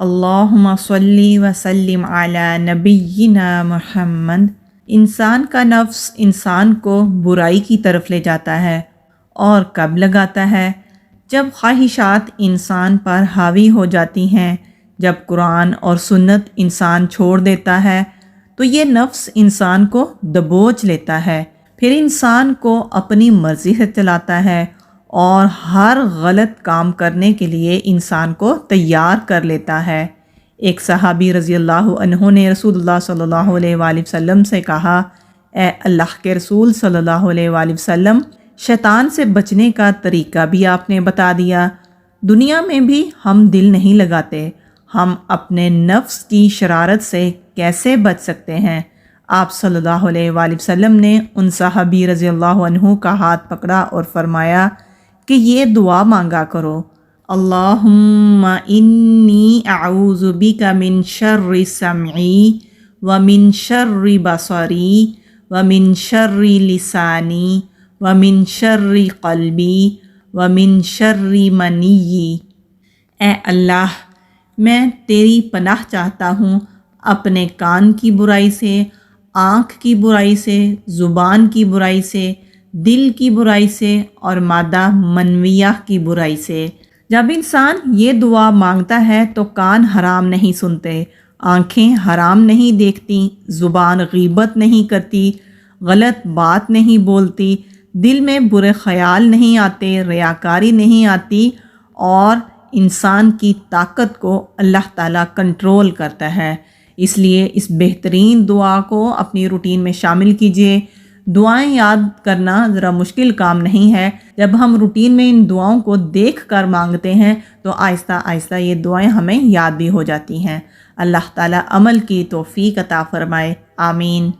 اللہم صلی وسلم علی نبینا محمد۔ انسان کا نفس انسان کو برائی کی طرف لے جاتا ہے، اور کب لگاتا ہے؟ جب خواہشات انسان پر حاوی ہو جاتی ہیں، جب قرآن اور سنت انسان چھوڑ دیتا ہے تو یہ نفس انسان کو دبوچ لیتا ہے، پھر انسان کو اپنی مرضی سے چلاتا ہے اور ہر غلط کام کرنے کے لیے انسان کو تیار کر لیتا ہے۔ ایک صحابی رضی اللہ عنہ نے رسول اللہ صلی اللہ علیہ وآلہ وسلم سے کہا، اے اللہ کے رسول صلی اللہ علیہ وآلہ وسلم، شیطان سے بچنے کا طریقہ بھی آپ نے بتا دیا۔ دنیا میں بھی ہم دل نہیں لگاتے، ہم اپنے نفس کی شرارت سے کیسے بچ سکتے ہیں؟ آپ صلی اللہ علیہ وآلہ وسلم نے ان صحابی رضی اللہ عنہ کا ہاتھ پکڑا اور فرمایا کہ یہ دعا مانگا کرو، اللہم انی اعوذ بک من شر سمعی ومن شر بصری ومن شر لسانی ومن شر قلبی ومن شر منی۔ اے اللہ، میں تیری پناہ چاہتا ہوں اپنے کان کی برائی سے، آنکھ کی برائی سے، زبان کی برائی سے، دل کی برائی سے اور مادہ منویہ کی برائی سے۔ جب انسان یہ دعا مانگتا ہے تو کان حرام نہیں سنتے، آنکھیں حرام نہیں دیکھتی، زبان غیبت نہیں کرتی، غلط بات نہیں بولتی، دل میں برے خیال نہیں آتے، ریاکاری نہیں آتی، اور انسان کی طاقت کو اللہ تعالیٰ کنٹرول کرتا ہے۔ اس لیے اس بہترین دعا کو اپنی روٹین میں شامل کیجئے۔ دعائیں یاد کرنا ذرا مشکل کام نہیں ہے، جب ہم روٹین میں ان دعاؤں کو دیکھ کر مانگتے ہیں تو آہستہ آہستہ یہ دعائیں ہمیں یاد بھی ہو جاتی ہیں۔ اللہ تعالیٰ عمل کی توفیق عطا فرمائے، آمین۔